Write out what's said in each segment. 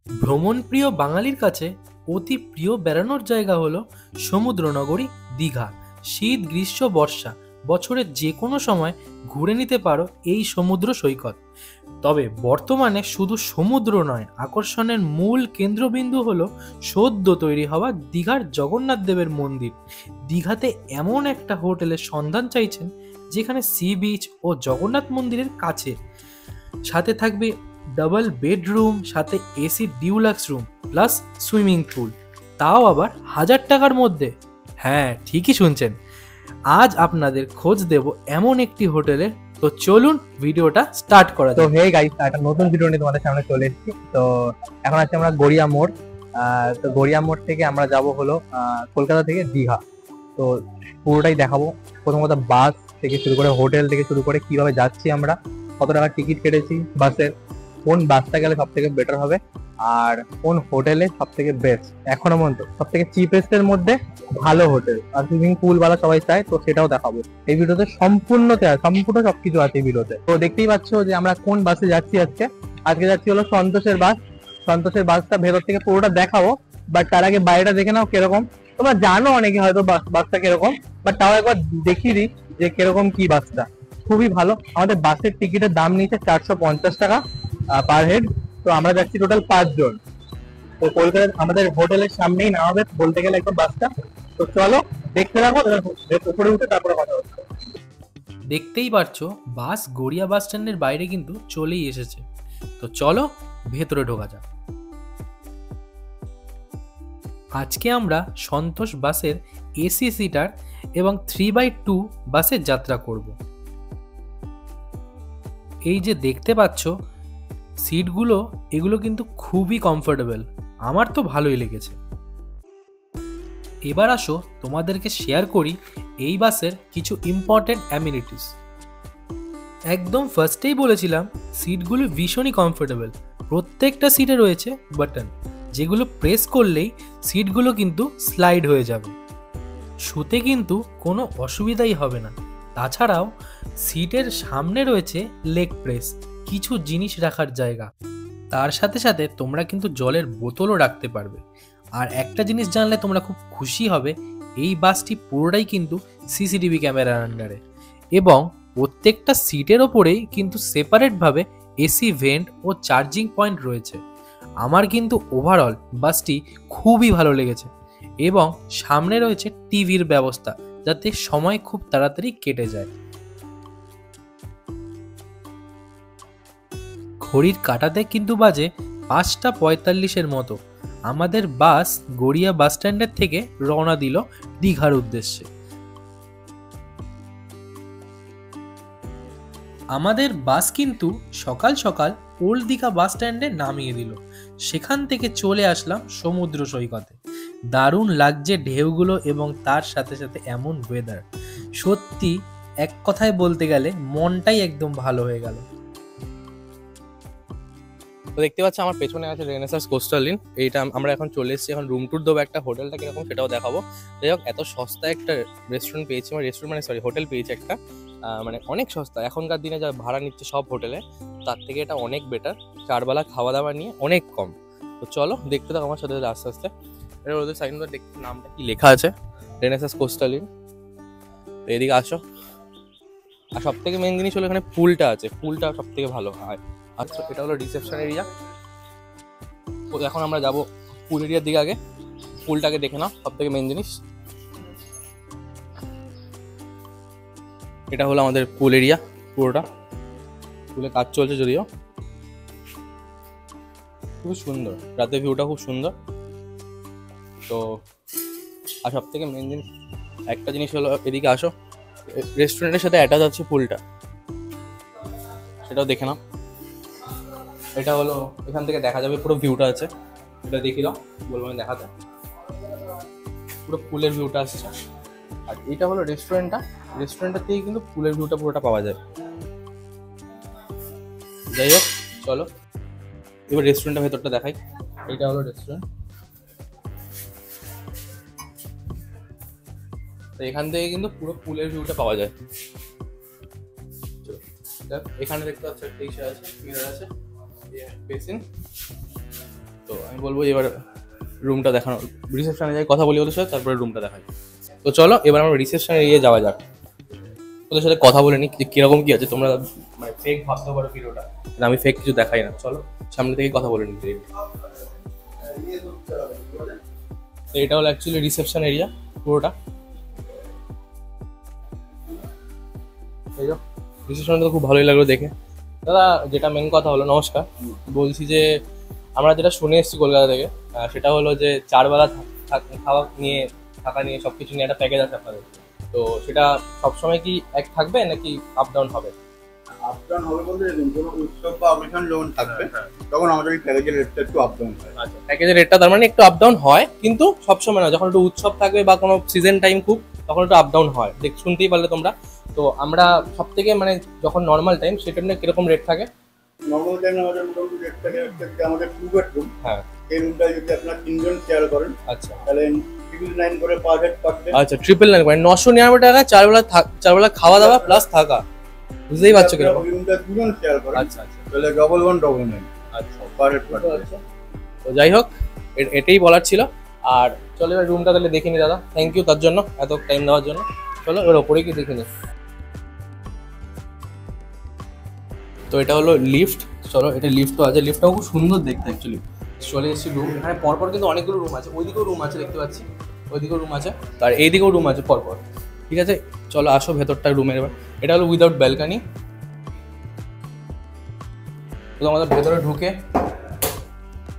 ভ্রমণপ্রিয় বাঙালির কাছে অতি প্রিয় বেড়ানোর জায়গা হলো সমুদ্রনগরী দীঘা। শীত, গ্রীষ্ম, বর্ষা, বছরের যে কোনো সময় ঘুরে নিতে পারো এই সমুদ্র সৈকত। তবে বর্তমানে শুধু সমুদ্র নয়, আকর্ষণের মূল কেন্দ্রবিন্দু হলো সদ্য তৈরি হওয়া দীঘার জগন্নাথ দেবের মন্দির। দীঘাতে এমন একটা হোটেলের সন্ধান চাইছেন যেখানে সি বিচ ও জগন্নাথ মন্দিরের কাছে, সাথে থাকবে ডাবল বেডরুম, সাথে AC deluxe room plus swimming pool, তাও আবার 1000 টাকার মধ্যে। হ্যাঁ, ঠিকই শুনছেন, আজ আপনাদের খোঁজ দেব এমন একটি হোটেলের। তো চলুন ভিডিওটা স্টার্ট করা তো যাক। হে গাইস, একটা নতুন ভিডিও নিয়ে তোমাদের সামনে চলে এসেছি। তো এখন আছে আমরা গড়িয়া মোড়। তো গড়িয়া মোড় থেকে আমরা যাব হলো কলকাতা থেকে দীঘা। তো পুরোটাই দেখাবো, প্রথম কথা বাস থেকে শুরু করে হোটেল থেকে শুরু করে কিভাবে যাচ্ছি আমরা, কত টাকা টিকিট কেটেছি বাসের, কোন বাসটা গেলে সব থেকে বেটার হবে, আর কোন হোটেলে সব থেকে বেস্ট, এখনো পর্যন্ত সব থেকে চিপেস্টের মধ্যে ভালো হোটেল আর সুইমিং পুল বালা সবাই চায়, তো সেটাও দেখাবো এই ভিডিওতে। সম্পূর্ণ সবকিছু আছে এই ভিডিওতে। তো দেখতেই পাচ্ছ যে আমরা কোন বাসে যাচ্ছি আজকে যাচ্ছি হলো সন্তোষের বাস। সন্তোষের বাসটা ভেতর থেকে পুরোটা দেখাবো, বাট তার আগে বাইরেটা দেখে নাও কিরকম। তোমরা জানো অনেকে হয়তো বাসটা কিরকম, বাট তাও একবার দেখিয়ে দিই যে কিরকম কি বাসটা। খুবই ভালো। আমাদের বাসের টিকিটের দাম নিয়েছে 450 টাকা পার হেড। তো আমরা যাচ্ছি টোটাল 5 জন। তো কলকাতার আমাদের হোটেলের সামনেই নামাবে বলতে গেলে একদম বাসটা। তো চলো দেখতে থাকো, উপরে উঠে তারপরে কথা হচ্ছে। দেখতেই পারছো বাস গড়িয়া বাস স্ট্যান্ডের বাইরে কিন্তু চলেই এসেছে। তো চলো ভেতরে ঢোকা যাক। আজকে আমরা সন্তোষ বাসের এসি সিটার এবং 3/2 বাসে যাত্রা করব। এই যে দেখতে পাচ্ছ সিটগুলো, এগুলো কিন্তু খুবই কমফোর্টেবল, আমার তো ভালোই লেগেছে। এবার আসো তোমাদেরকে শেয়ার করি এই বাসের কিছু ইম্পর্টেন্ট অ্যামিনিটিস। একদম ফার্স্টেই বলেছিলাম সিটগুলো ভীষণই কমফোর্টেবল। প্রত্যেকটা সিটে রয়েছে বাটন, যেগুলো প্রেস করলেই সিটগুলো কিন্তু স্লাইড হয়ে যাবে। শুতে কিন্তু কোনো অসুবিধাই হবে না। তাছাড়াও সিটের সামনে রয়েছে লেগ প্রেস, কিছু জিনিস রাখার জায়গা। তার সাথে সাথে তোমরা কিন্তু জলের বোতলও রাখতে পারবে। আর একটা জিনিস জানলে তোমরা খুব খুশি হবে, এই বাসটি পুরোটাই কিন্তু সিসিটিভি ক্যামেরার আন্ডারে, এবং প্রত্যেকটা সিটের ওপরেই কিন্তু সেপারেটভাবে এসি ভেন্ট ও চার্জিং পয়েন্ট রয়েছে। আমার কিন্তু ওভারঅল বাসটি খুবই ভালো লেগেছে, এবং সামনে রয়েছে টিভির ব্যবস্থা, যাতে সময় খুব তাড়াতাড়ি কেটে যায়। ঘড়ির কাঁটাতে কিন্তু বাজে 5:45 মতো। আমাদের বাস গড়িয়া বাস স্ট্যান্ডের থেকে রওনা দিল দীঘার উদ্দেশ্যে। আমাদের বাস কিন্তু সকাল সকাল ওল্ড দীঘা বাস স্ট্যান্ডে নামিয়ে দিল। সেখান থেকে চলে আসলাম সমুদ্র সৈকতে। দারুণ লাগছে ঢেউগুলো, এবং তার সাথে সাথে এমন ওয়েদার, সত্যি এক কথায় বলতে গেলে মনটাই একদম ভালো হয়ে গেল। তো দেখতে পাচ্ছ আমার পেছনে আছে রেনেসাস কোস্টাল ইন। এইটা আমরা এখন চলে এসেছি, এখন রুম ট্যুর দেবো, একটা হোটেলটা কিরকম সেটাও দেখাবো। যাই হোক, এত সস্তা একটা রেস্টুরেন্ট পেয়েছি, হোটেল পেয়েছি একটা, মানে অনেক সস্তা। এখনকার দিনে যা ভাড়া নিচ্ছে সব হোটেলে, তার থেকে এটা অনেক বেটার। 4 বেলা খাওয়া দাওয়া নিয়ে অনেক কম। তো চলো দেখতে থাকো আমার সাথে আস্তে আস্তে। এটা ওদের সাইনবোর্ডে দেখতে নামটা কি লেখা আছে, রেনেসাস কোস্টাল ইন। তো এদিকে আসো। আর সব থেকে মেন জিনিস হলো এখানে পুলটা আছে, পুলটা সব থেকে ভালো হয়। আচ্ছা, এটা হলো রিসেপশন এরিয়া। তো এখন আমরা যাবো পুল এরিয়ার দিকে। আগে পুলটাকে দেখে নাও, সব থেকে মেন জিনিস। এটা হলো আমাদের পুল এরিয়া, পুরোটা পুলে কাজ চলছে যদিও। খুব সুন্দর, রাতের ভিউটা খুব সুন্দর। তো আর সব থেকে মেন জিনিস, একটা জিনিস হলো, এদিকে আসো, রেস্টুরেন্টের সাথে অ্যাটাচ আছে পুলটা, সেটাও দেখে নাও। এটা হলো, এখান থেকে দেখা যাবে পুরো ভিউটা আছে, এটা দেখি দাও, বলবো আমি দেখাতে। পুরো পুলের ভিউটা আসছে। আর এটা হলো রেস্টুরেন্টটার থেকে কিন্তু পুলের ভিউটা পুরোটা পাওয়া যায়। যাই হোক, চলো এবার রেস্টুরেন্টের ভেতরটা দেখাই। এটা হলো রেস্টুরেন্ট। তো এখান থেকে কিন্তু পুরো পুলের ভিউটা পাওয়া যায়। এখানে দেখতে পাচ্ছ একটা ইসে আছে, মিরর আছে, বেসিন। তো আমি বলবো এবার রুমটা দেখানো, রিসেপশনে যাই কথা বলি ওদের সাথে, তারপরে রুমটা দেখাই। তো চলো এবার আমরা রিসেপশনে গিয়ে যাওয়া যাক, ওদের সাথে কথা বলে নিই যে কিরকম কি আছে। তোমরা মানে ফেক ভাবতে পারো ভিডিওটা, আমি ফেক কিছু দেখাই না। চলো সামনে থেকে কথা বলে নিতে। তো এটা হলো অ্যাকচুয়ালি রিসেপশন এরিয়া পুরোটা। এই যো রিসেপশনটা তো খুব ভালোই লাগলো দেখে। দাদা যেটা মেন কথা হলো, নমস্কার, বলছি যে আমরা যেটা শুনে এসেছি কলকাতা থেকে, সেটা হলো যে 4 বেলা খাওয়া নিয়ে, থাকা নিয়ে সব কিছু নিয়ে একটা প্যাকেজ আছে আপনাদের। তো সেটা সবসময় কি এক থাকবে নাকি আপ ডাউন হবে? আপ ডাউন হবে বলতে দেখুন, কোনো উৎসব বা অকেশন যখন থাকবে তখন আমাদের এই প্যাকেজের রেটটা একটু আপ ডাউন হয়। আচ্ছা, প্যাকেজের রেটটা তার মানে একটু আপ ডাউন হয়, কিন্তু সবসময় না। যখন একটু উৎসব থাকবে বা কোনো সিজন টাইম খুব, তখন একটু আপ ডাউন হয়, শুনতেই পারলে তোমরা। তো আমরা সব থেকে মানে যখন নর্মাল টাইম, সেটা নিয়ে কিরকম রেট থাকে? নর্মাল টাইম আমাদের মোটামুটি রেট থাকে আমাদের 2 বেডরুম। হ্যাঁ, এই রুমটা যদি আপনার 3 জন শেয়ার করেন, আচ্ছা তাহলে 999 করে পার হেড পাচ্ছে। আচ্ছা, 999 মানে 999 টাকা 4 বেলা খাওয়া দাওয়া প্লাস থাকা, বুঝতেই পারছো কিরকম। রুমটা 2 জন শেয়ার করেন, আচ্ছা আচ্ছা তাহলে 1199 আচ্ছা পার হেড পাচ্ছে। তো যাই হোক, এটাই বলার ছিল। আর চলো এবার রুমটা তাহলে দেখে নি দাদা, থ্যাংক ইউ তার জন্য, এত টাইম দেওয়ার জন্য। চলো এবার ওপরে কি দেখে নি। তো এটা হলো লিফট। চলো, এটা লিফটও আছে, লিফটটাও খুব সুন্দর দেখতে অ্যাকচুয়ালি। চলে এসেছি রুম, এখানে পরপর কিন্তু অনেকগুলো রুম আছে, ওইদিকেও রুম আছে দেখতে পাচ্ছি, ওইদিকেও রুম আছে, আর এইদিকেও রুম আছে পরপর। ঠিক আছে, চলো আসো ভেতরটা রুমের। এবার এটা হলো উইদাউট ব্যালকানি। তো আমাদের ভেতরে ঢুকে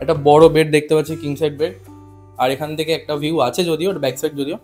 একটা বড় বেড দেখতে পাচ্ছি, কিং সাইড বেড। আর এখান থেকে একটা ভিউ আছে যদিও, ব্যাক সাইড যদিও।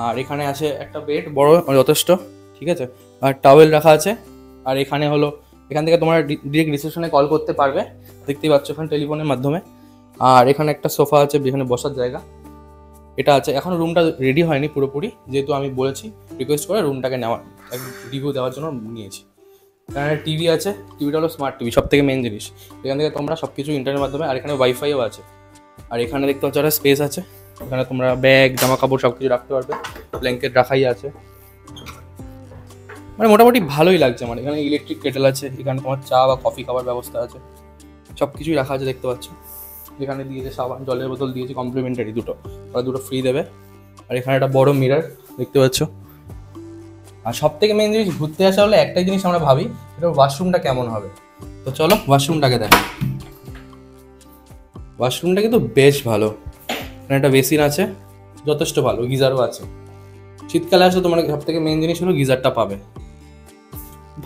আর এখানে আছে একটা বেড বড় যথেষ্ট, ঠিক আছে, আর টাওয়েল রাখা আছে। আর এখানে হলো, এখান থেকে তোমরা ডিরেক্ট রিসেপশনে কল করতে পারবে, দেখতেই পাচ্ছ এখানে টেলিফোনের মাধ্যমে। আর এখানে একটা সোফা আছে, যেখানে বসার জায়গা এটা আছে। এখন রুমটা রেডি হয়নি পুরোপুরি, যেহেতু আমি বলেছি রিকোয়েস্ট করে রুমটাকে নেওয়ার, রিভিউ দেওয়ার জন্য নিয়েছি। এখানে টিভি আছে, টিভিটা হলো স্মার্ট টিভি, সব থেকে মেন জিনিস। এখান থেকে তোমরা সব কিছু ইন্টারনেটের মাধ্যমে, আর এখানে ওয়াইফাইও আছে। আর এখানে দেখতে পাচ্ছ একটা স্পেস আছে, এখানে তোমরা ব্যাগ, জামা কাপড় সব কিছু রাখতে পারবে, ব্ল্যাঙ্কেট রাখাই আছে। মানে মোটামুটি ভালোই লাগছে আমার। এখানে ইলেকট্রিক কেটেল আছে, এখানে তোমার চা বা কফি খাওয়ার ব্যবস্থা আছে, সব কিছুই রাখা আছে দেখতে পাচ্ছ। এখানে দিয়েছে সাবান, জলের বোতল দিয়েছে কমপ্লিমেন্টারি দুটো, ওরা দুটো ফ্রি দেবে। আর এখানে একটা বড় মিরর দেখতে পাচ্ছ। আর সব থেকে মেন জিনিস, ঘুরতে আসা হলে একটাই জিনিস আমরা ভাবি, এটা ওয়াশরুমটা কেমন হবে। তো চলো ওয়াশরুমটাকে দেখো। ওয়াশরুমটা কিন্তু বেশ ভালো, এখানে একটা বেসিন আছে, যথেষ্ট ভালো, গিজারও আছে। শীতকালে আসলে তোমার সব থেকে মেন জিনিস হলো গিজারটা পাবে,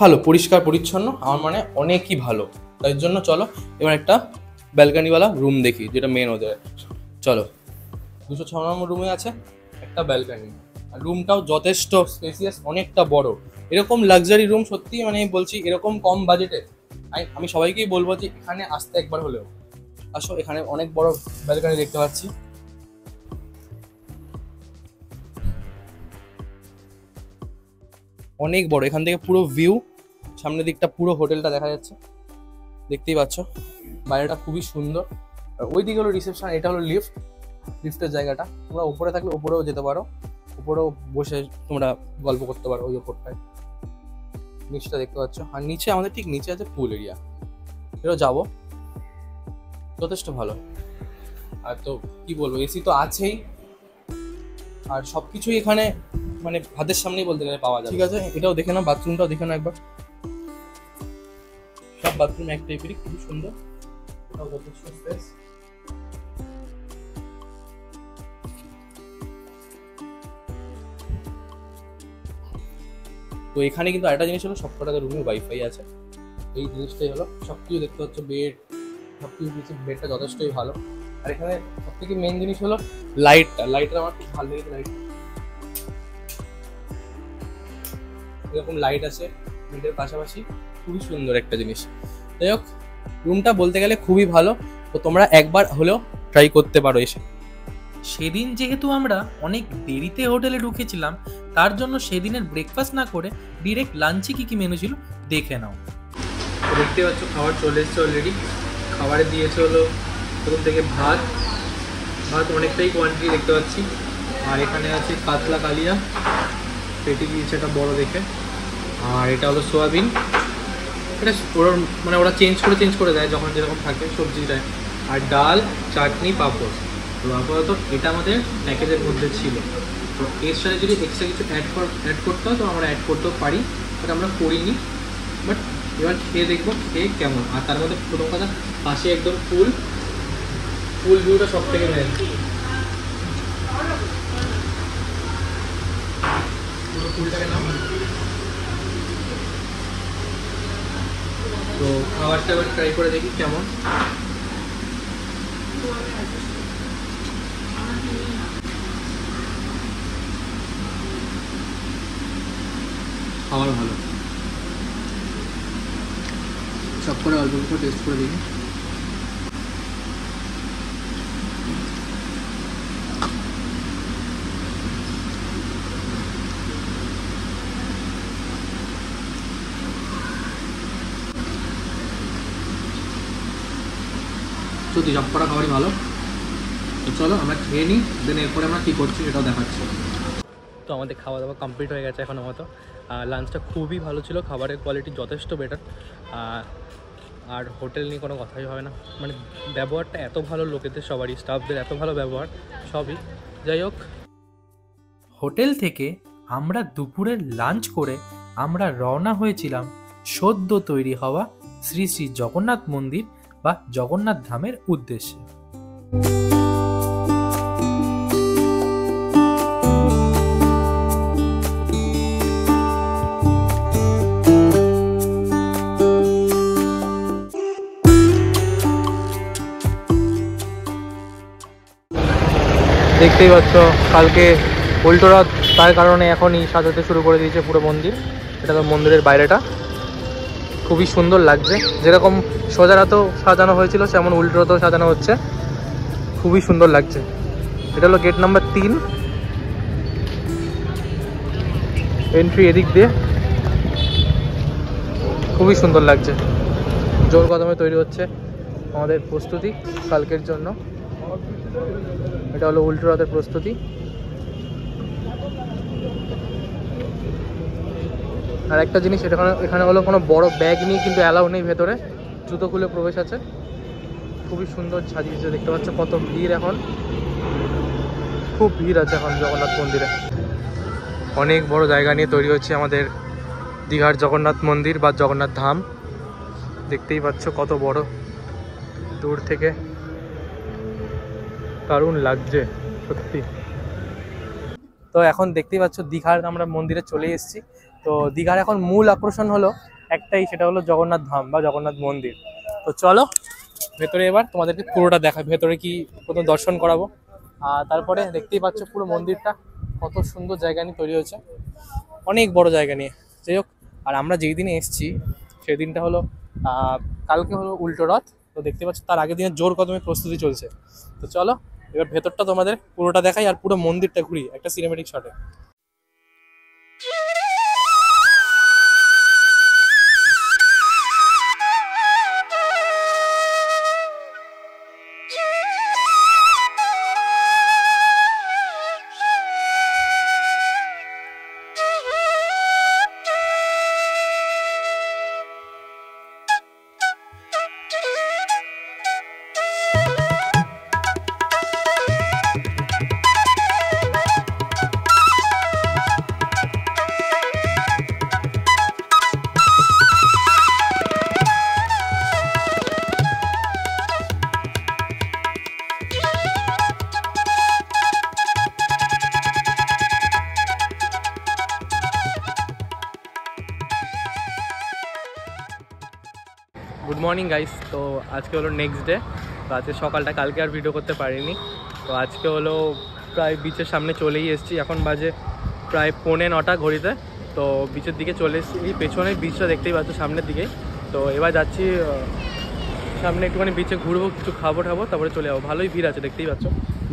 ভালো পরিষ্কার পরিচ্ছন্ন, আমার মানে অনেকই ভালো। তাই জন্য চলো এবার একটা ব্যালকানিওয়ালা রুম দেখি, যেটা মেন ওদের। চলো, 206 নম্বর রুমে আছে একটা ব্যালকানি, আর রুমটাও যথেষ্ট স্পেসিয়াস, অনেকটা বড়। এরকম লাক্সারি রুম সত্যি মানে বলছি, এরকম কম বাজেটে আমি সবাইকেই বলবো যে এখানে আসতে একবার হলেও আসো। এখানে অনেক বড় ব্যালকানি দেখতে পাচ্ছি, অনেক বড়। এখান থেকে পুরো ভিউ, সামনের দিকটা পুরো হোটেলটা দেখা যাচ্ছে, দেখতেই পাচ্ছ। বাইরেটা খুবই সুন্দর। আর ওই দিকে হলো রিসেপশন, এটা হলো লিফট, লিফটের জায়গাটা। তোমরা উপরে থাকলে উপরেও যেতে পারো, উপরেও বসে তোমরা গল্প করতে পারো ওই ওপরটায়। নিচটা দেখতে পাচ্ছ, আর নিচে আমাদের ঠিক নিচে আছে পুল এরিয়া, এটাও যাবো, যথেষ্ট ভালো। আর তো কি বলবো, এসি তো আছেই, আর সব কিছুই এখানে মানে হাতের সামনেই বলতে গেলে পাওয়া যায়। ঠিক আছে, এটাও দেখে নাও, বাথরুমটাও দেখে নাও একবার। সব বাথরুম এক টাইপেরই, খুবই সুন্দর, এটাও যথেষ্ট স্পেস। তো এখানে কিন্তু আরেকটা জিনিস হলো, সবকটাতে রুমে ওয়াইফাই আছে, এই জিনিসটাই হলো। সব কিছু দেখতে পাচ্ছ, বেড, সব কিছু দিচ্ছে, বেডটা যথেষ্টই ভালো। আর এখানে সব থেকে মেন জিনিস হলো লাইটটা, লাইটটা আমার খুব ভালো লেগেছে। লাইট, এরকম লাইট আছে বেডের পাশাপাশি, খুবই সুন্দর একটা জিনিস। যাই হোক, রুমটা বলতে গেলে খুবই ভালো, তো তোমরা একবার হলেও ট্রাই করতে পারো এসে। সেদিন যেহেতু আমরা অনেক দেরিতে হোটেলে ঢুকেছিলাম, তার জন্য সেদিনের ব্রেকফাস্ট না করে ডিরেক্ট লাঞ্চে কী কী মেনু ছিল দেখে নাও। দেখতে পাচ্ছ খাবার চলে এসছে অলরেডি। খাবারে দিয়েছে হলো প্রথম থেকে ভাত, ভাত অনেকটাই কোয়ান্টিটি দেখতে পাচ্ছি। আর এখানে আছে কাতলা কালিয়া, পেটি দিয়েছে একটা বড় দেখে। আর এটা হলো সোয়াবিন, এটা ওরা মানে ওরা চেঞ্জ করে দেয় যখন যেরকম থাকে সবজিটায়। আর ডাল, চাটনি, পাঁপড়। তো আপাতত এটা আমাদের প্যাকেজের মধ্যে ছিল। তো এর সাথে যদি এক্সট্রা কিছু অ্যাড করতে হয় তো আমরা অ্যাড করতেও পারি, বাট আমরা করিনি। বাট এবার খেয়ে দেখবো খেয়ে কেমন। আর তার মধ্যে প্রথম কথা পাশে একদম ফুল ভিউটা সব থেকে মেন। পুরো ফুলটাকে নাম। তো খাবারটা এবার ট্রাই করে দেখি কেমন। খাবার ভালো, সব করে অল্প অল্প টেস্ট করে দেখি। সত্যি সব করা খাবারই ভালো। তো চলো আমরা খেয়ে নিই, দেন এরপরে আমরা কী করছি সেটাও দেখাচ্ছি। তো আমাদের খাওয়া দাওয়া কমপ্লিট হয়ে গেছে এখনও মতো। লাঞ্চটা খুবই ভালো ছিল, খাবারের কোয়ালিটি যথেষ্ট বেটার। আর হোটেল নিয়ে কোনো কথাই হয় না, মানে ব্যবহারটা এত ভালো লোকেদের, সবারই স্টাফদের এত ভালো ব্যবহার, সবই। যাই হোক, হোটেল থেকে আমরা দুপুরের লাঞ্চ করে আমরা রওনা হয়েছিলাম সদ্য তৈরি হওয়া শ্রী শ্রী জগন্নাথ মন্দির বা জগন্নাথ ধামের উদ্দেশ্যে। দেখতেই পাচ্ছ কালকে উল্টো রথ, তার কারণে এখনই সাজাতে শুরু করে দিয়েছে পুরো মন্দির। এটা তো মন্দিরের বাইরেটা খুবই সুন্দর লাগছে, যেরকম সোজা রথও সাজানো হয়েছিল সেমন উল্টো রথও সাজানো হচ্ছে, খুবই সুন্দর লাগছে। এটা হলো গেট নাম্বার 3, এন্ট্রি এদিক দিয়ে, খুবই সুন্দর লাগছে। জোর কদমে তৈরি হচ্ছে আমাদের প্রস্তুতি কালকের জন্য। এটা হলো উল্টো রথের প্রস্তুতি। আর একটা জিনিস এখানে হলো কোনো বড় ব্যাগ নিয়ে কিন্তু অ্যালাউ নেই ভেতরে, জুতো খুলে প্রবেশ আছে। খুবই সুন্দর সাজিয়েছে, দেখতে পাচ্ছ কত ভিড়, এখন খুব ভিড় আছে এখন জগন্নাথ মন্দিরে। অনেক বড় জায়গা নিয়ে তৈরি হচ্ছে আমাদের দীঘার জগন্নাথ মন্দির বা জগন্নাথ ধাম। দেখতেই পাচ্ছ কত বড়, দূর থেকে দারুণ লাগছে সত্যি। তো এখন দেখতেই পাচ্ছ দীঘার আমরা মন্দিরে চলে এসেছি। তো দীঘার এখন মূল আকর্ষণ হলো একটাই, সেটা হলো জগন্নাথ ধাম বা জগন্নাথ মন্দির। তো চলো ভেতরে এবার তোমাদেরকে পুরোটা দেখা, ভেতরে কি প্রথম দর্শন করাবো। আর তারপরে দেখতেই পাচ্ছ পুরো মন্দিরটা কত সুন্দর জায়গা নিয়ে তৈরি হয়েছে, অনেক বড় জায়গা নিয়ে। যাই হোক, আর আমরা যেই দিনে এসেছি সেই দিনটা হলো কালকে হলো উল্টো রথ। তো দেখতে পাচ্ছ তার আগের দিনে জোর কদমে প্রস্তুতি চলছে। তো চলো এবার ভেতরটা তোমাদের পুরোটা দেখাই আর পুরো মন্দিরটা ঘুরি একটা সিনেমেটিক শটে। Good morning guys. তো আজকে হলো নেক্সট ডে। তো আজকে সকালটা, কালকে আর ভিডিও করতে পারিনি। তো আজকে হলো প্রায় বিচের সামনে চলেই এসেছি, এখন বাজে প্রায় 9:45 ঘড়িতে। তো বিচের দিকে চলে এসেছি, এই পেছনের বিচটা দেখতেই পাচ্ছ সামনের দিকে। তো এবার যাচ্ছি সামনে, একটুখানি বিচে ঘুরবো, কিছু খাবো ঠাবো, তারপরে চলে যাবো। ভালোই ভিড় আছে দেখতেই পাচ্ছ,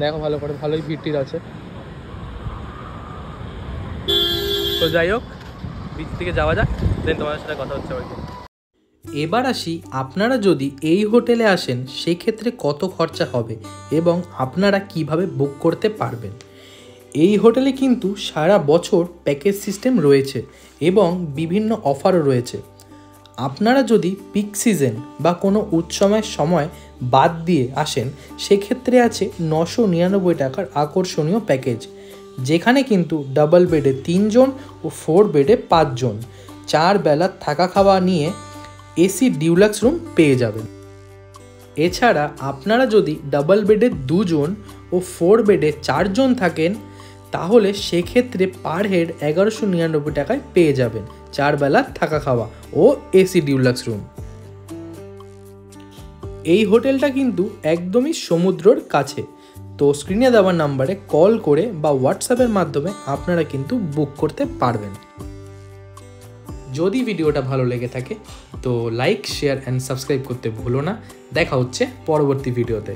দেখো ভালো করে, ভালোই ভিড় টিড় আছে। তো যাই হোক, বিচ থেকে যাওয়া যাক, দেন তোমাদের সাথে কথা হচ্ছে ওই দিন। এবার আসি, আপনারা যদি এই হোটেলে আসেন সেক্ষেত্রে কত খরচা হবে এবং আপনারা কিভাবে বুক করতে পারবেন। এই হোটেলে কিন্তু সারা বছর প্যাকেজ সিস্টেম রয়েছে এবং বিভিন্ন অফারও রয়েছে। আপনারা যদি পিক সিজন বা কোনো উৎসবের সময় বাদ দিয়ে আসেন সেক্ষেত্রে আছে 999 টাকার আকর্ষণীয় প্যাকেজ, যেখানে কিন্তু ডাবল বেডে 3 জন ও 4 বেডে 5 জন 4 বেলা থাকা খাওয়া নিয়ে এসি ডিউলাক্স রুম পেয়ে যাবেন। এছাড়া আপনারা যদি ডাবল বেডে 2 জন ও 4 বেডে 4 জন থাকেন তাহলে সেক্ষেত্রে পার হেড 1199 টাকায় পেয়ে যাবেন 4 বেলা থাকা খাওয়া ও এসি ডিউলাক্স রুম। এই হোটেলটা কিন্তু একদমই সমুদ্রের কাছে, তো স্ক্রিনে দেওয়া নাম্বারে কল করে বা হোয়াটসঅ্যাপের মাধ্যমে আপনারা কিন্তু বুক করতে পারবেন। যদি ভিডিওটা ভালো লেগে থাকে তো লাইক, শেয়ার অ্যান্ড সাবস্ক্রাইব করতে ভুলো না। দেখা হচ্ছে পরবর্তী ভিডিওতে।